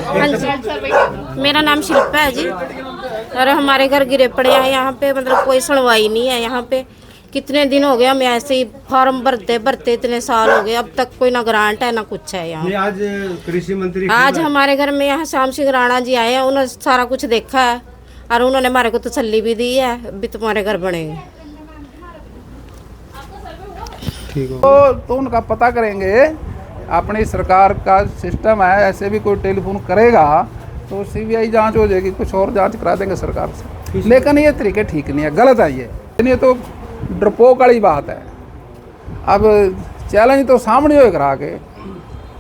हाँ जी, मेरा नाम शिल्पा है जी। और हमारे घर गिरे पड़े हैं यहाँ पे, मतलब कोई सुनवाई नहीं है यहाँ पे। कितने दिन हो गए हम ऐसे ही फॉर्म भरते भरते, इतने साल हो गए, अब तक कोई ना ग्रांट है ना कुछ है यहाँ। ये आज कृषि मंत्री आज हमारे घर में यहाँ श्याम सिंह राणा जी आए हैं, उन्होंने सारा कुछ देखा है और उन्होंने हमारे को तसल्ली भी दी है, अभी तुम्हारे घर बनेंगे। ठीक हो तो उनका पता करेंगे। अपनी सरकार का सिस्टम है, ऐसे भी कोई टेलीफोन करेगा तो सीबीआई जांच हो जाएगी, कुछ और जांच करा देंगे सरकार से। लेकिन ये तरीके ठीक नहीं है, गलत है ये तो डरपोक वाली बात है। अब चैलेंज तो सामने हो करा के,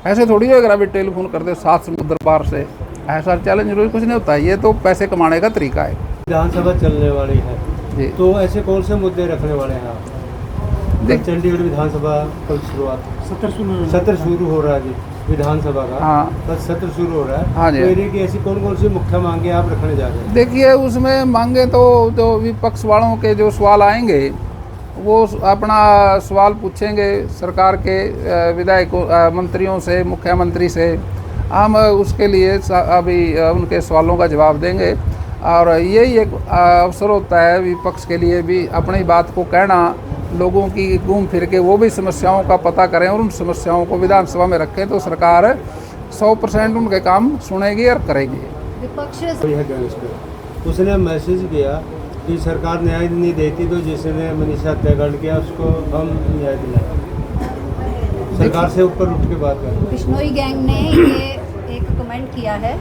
ऐसे थोड़ी हो करा भी टेलीफोन कर दे 7 समुद्र पार से, ऐसा चैलेंज रोज कुछ नहीं होता। ये तो पैसे कमाने का तरीका है। विधानसभा चलने वाली है जी, तो ऐसे कौन से मुद्दे रखने वाले हैं आप? चंडीगढ़ विधानसभा कल शुरुआत सत्र शुरू हो रहा है जी विधानसभा का। हाँ, बस सत्र शुरू हो रहा है। हाँ जी। तो एरिया की ऐसी कौन कौन सी मुख्य मांगे आप रखने जा रहे हैं? देखिए, उसमें मांगे तो जो विपक्ष वालों के जो सवाल आएंगे वो अपना सवाल पूछेंगे सरकार के विधायकों, मंत्रियों से, मुख्यमंत्री से। हम उसके लिए अभी उनके सवालों का जवाब देंगे। और यही एक अवसर होता है विपक्ष के लिए भी अपनी बात को कहना, लोगों की घूम फिर के वो भी समस्याओं का पता करें और उन समस्याओं को विधानसभा में रखें, तो सरकार 100% उनके काम सुनेगी और करेगी। विपक्ष उसने मैसेज किया कि सरकार न्याय नहीं देती, तो जिसने मनीषा हत्याकांड किया उसको हम न्याय दिलाएं। सरकार से ऊपर उठ के बात करें। बिश्नोई गैंग ने ये एक कमेंट किया है।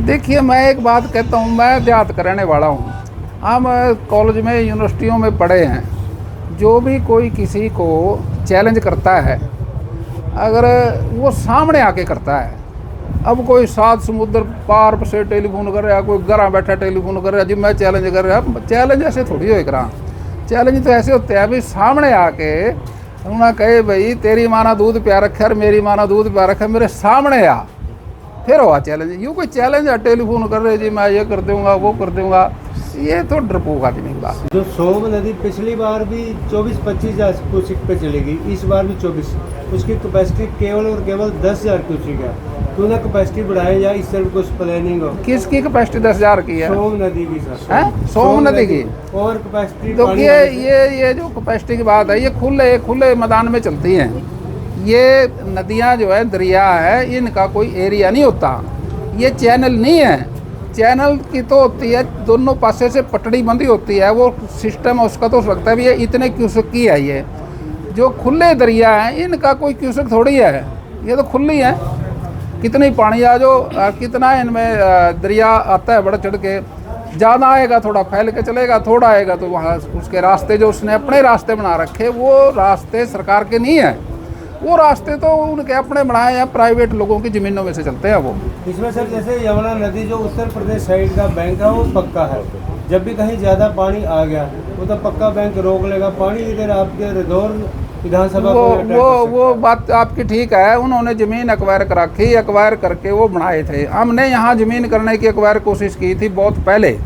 देखिए, मैं एक बात कहता हूँ, मैं देहात का रहने वाला हूँ। हम कॉलेज में, यूनिवर्सिटियों में पढ़े हैं। जो भी कोई किसी को चैलेंज करता है, अगर वो सामने आके करता है, अब कोई 7 समुद्र पार से टेलीफोन कर रहा है, कोई घर बैठा टेलीफोन कर रहा है जी मैं चैलेंज कर रहा है, चैलेंज ऐसे थोड़ी हो करा। चैलेंज तो ऐसे होते हैं भाई सामने आके उन्हें कहे भाई तेरी माँ ना दूध प्या रखा और मेरी माँ ना दूध प्या रखा, मेरे सामने आ, फिर हुआ चैलेंज। यूँ कोई चैलेंज है टेलीफोन कर रहे जी मैं ये कर दूँगा वो कर दूँगा, ये तो डरपोक आदमी की बात। जो सोम नदी पिछली बार भी 24-25 क्यूसेक पे चलेगी, इस बार भी 24, उसकी कैपेसिटी केवल और केवल 10,000 क्यूसेक है। क्यों ना कैपेसिटी बढ़ाई जाए, इस तरह कुछ प्लानिंग हो। किसकी कैपेसिटी 10,000 की है? सोम नदी की सर। है सोम नदी की और कैपेसिटी तो ये जो कैपेसिटी की बात है, ये खुले मैदान में चलती हैं। ये नदियाँ जो है, दरिया है, इनका कोई एरिया नहीं होता। ये चैनल नहीं है। चैनल की तो होती है दोनों पासे से पटड़ी बंदी होती है, वो सिस्टम उसका तो लगता है भी ये इतने क्यूसेक की है। ये जो खुले दरिया हैं इनका कोई क्यूसेक थोड़ी है, ये तो खुली है। कितनी पानी आ जो कितना इनमें दरिया आता है बढ़ चढ़ के, ज़्यादा आएगा थोड़ा फैल के चलेगा, थोड़ा आएगा तो वहाँ उसके रास्ते जो उसने अपने रास्ते बना रखे, वो रास्ते सरकार के नहीं है। वो रास्ते तो उनके अपने बनाए हैं, प्राइवेट लोगों की ज़मीनों में से चलते हैं वो। इसमें सर जैसे यमुना नदी जो उत्तर प्रदेश साइड का बैंक है वो पक्का है, जब भी कहीं ज़्यादा पानी आ गया वो तो पक्का बैंक रोक लेगा पानी। इधर आपके रदौर विधानसभा वो बात आपकी ठीक है। उन्होंने ज़मीन एक्वायर कर रखी, एक्वायर करके वो बनाए थे। हमने यहाँ ज़मीन करने की एक्वायर कोशिश की थी बहुत पहले,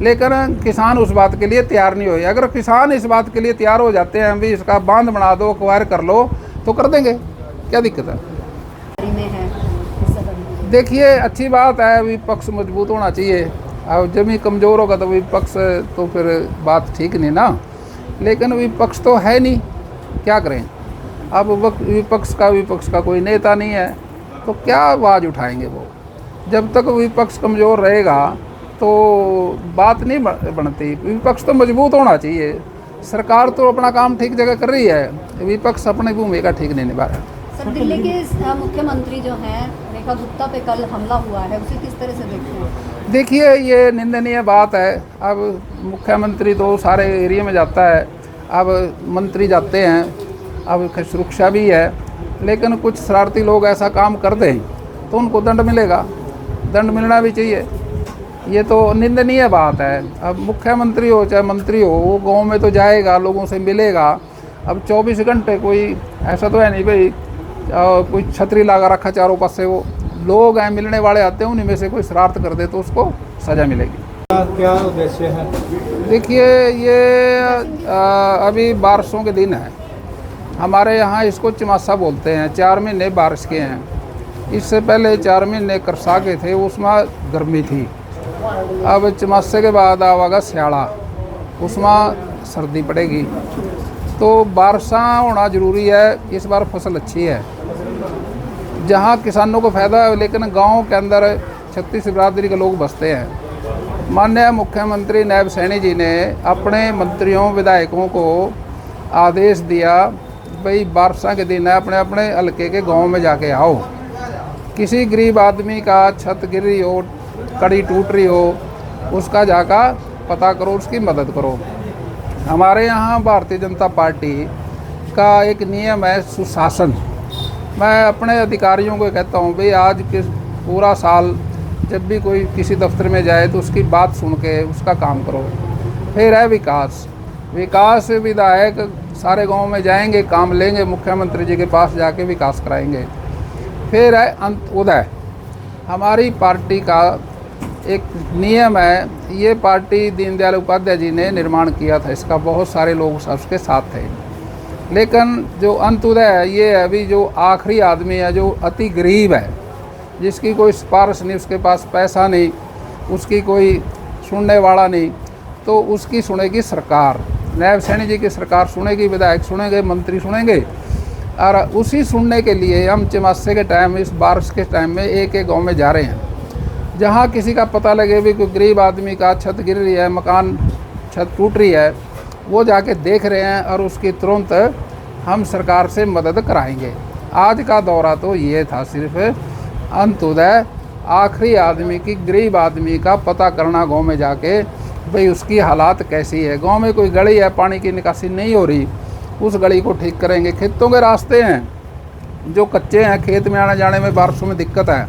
लेकिन किसान उस बात के लिए तैयार नहीं हुए। अगर किसान इस बात के लिए तैयार हो जाते हैं भी इसका बांध बना दो, एक्वायर कर लो, तो कर देंगे, क्या दिक्कत है? देखिए, अच्छी बात है, विपक्ष मजबूत होना चाहिए। अब जब ही कमज़ोर होगा तो विपक्ष तो फिर बात ठीक नहीं ना। लेकिन विपक्ष तो है नहीं, क्या करें? अब विपक्ष का कोई नेता नहीं है तो क्या आवाज़ उठाएंगे वो? जब तक विपक्ष कमज़ोर रहेगा तो बात नहीं बनती। विपक्ष तो मजबूत होना चाहिए। सरकार तो अपना काम ठीक जगह कर रही है, विपक्ष अपनी भूमिका ठीक नहीं निभा रहा है। सर, दिल्ली के मुख्यमंत्री जो हैं रेखा गुप्ता पे कल हमला हुआ है, उसे किस तरह से देखते हैं? देखिए, ये निंदनीय बात है। अब मुख्यमंत्री तो सारे एरिया में जाता है, अब मंत्री जाते हैं, अब सुरक्षा भी है, लेकिन कुछ शरारती लोग ऐसा काम कर दें तो उनको दंड मिलेगा, दंड मिलना भी चाहिए। ये तो निंदनीय बात है। अब मुख्यमंत्री हो चाहे मंत्री हो, वो गांव में तो जाएगा, लोगों से मिलेगा। अब 24 घंटे कोई ऐसा तो है नहीं भाई कोई छतरी लगा रखा चारों पास से, वो लोग हैं मिलने वाले आते हैं, उन्हीं में से कोई शरारत कर दे तो उसको सज़ा मिलेगी। क्या उद्देश्य है? देखिए, ये अभी बारिशों के दिन है, हमारे यहाँ इसको चमासा बोलते हैं। 4 महीने बारिश के हैं, इससे पहले 4 महीने करसा के थे, उसमें गर्मी थी। अब चमासे के बाद आवागा स्याड़ा, उसमें सर्दी पड़ेगी। तो बारिशा होना ज़रूरी है। इस बार फसल अच्छी है, जहाँ किसानों को फ़ायदा है, लेकिन गांव के अंदर 36 बिरादरी के लोग बसते हैं। माननीय मुख्यमंत्री नायब सैनी जी ने अपने मंत्रियों विधायकों को आदेश दिया, भाई बारिशा के दिन है, अपने अपने हल्के के गांव में जाके आओ। किसी गरीब आदमी का छत गिर रही हो, कड़ी टूट रही हो, उसका जाकर पता करो, उसकी मदद करो। हमारे यहाँ भारतीय जनता पार्टी का एक नियम है सुशासन। मैं अपने अधिकारियों को कहता हूँ, भाई आज किस पूरा साल जब भी कोई किसी दफ्तर में जाए तो उसकी बात सुन के उसका काम करो। फिर है विकास। विकास विधायक सारे गांव में जाएंगे, काम लेंगे, मुख्यमंत्री जी के पास जाके विकास कराएंगे। फिर है अंत्योदय। हमारी पार्टी का एक नियम है, ये पार्टी दीनदयाल उपाध्याय जी ने निर्माण किया था, इसका बहुत सारे लोग उसके साथ थे। लेकिन जो अंत्योदय है, ये अभी जो आखिरी आदमी है, जो अति गरीब है, जिसकी कोई सिफारिश नहीं, उसके पास पैसा नहीं, उसकी कोई सुनने वाला नहीं, तो उसकी सुनेगी सरकार। नायब सैनी जी की सरकार सुनेगी, विधायक सुनेंगे, मंत्री सुनेंगे। और उसी सुनने के लिए हम चमासे के टाइम, इस बारिश के टाइम में एक एक गांव में जा रहे हैं। जहाँ किसी का पता लगे भी कोई गरीब आदमी का छत गिर रही है, मकान छत टूट रही है, वो जाके देख रहे हैं और उसकी तुरंत हम सरकार से मदद कराएंगे। आज का दौरा तो ये था, सिर्फ अंत्योदय, आखिरी आदमी की, गरीब आदमी का पता करना गांव में जाके, भाई उसकी हालात कैसी है। गांव में कोई गली है, पानी की निकासी नहीं हो रही, उस गली को ठीक करेंगे। खेतों के रास्ते हैं जो कच्चे हैं, खेत में आने जाने में बारिशों में दिक्कत है,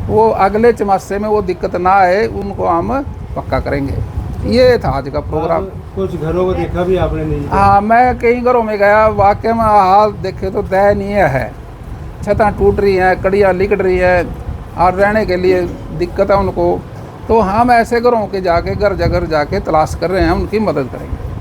वो अगले चमासे में वो दिक्कत ना आए, उनको हम पक्का करेंगे। ये था आज का प्रोग्राम। कुछ घरों को देखा भी आपने? नहीं। हाँ, मैं कई घरों में गया, वाकई में हाल देखे तो दयनीय है। छतें टूट रही हैं, कड़ियाँ लिकट रही हैं और रहने के लिए दिक्कत है उनको। तो हम ऐसे घरों के जाके घर जगह जाके तलाश कर रहे हैं, उनकी मदद करेंगे।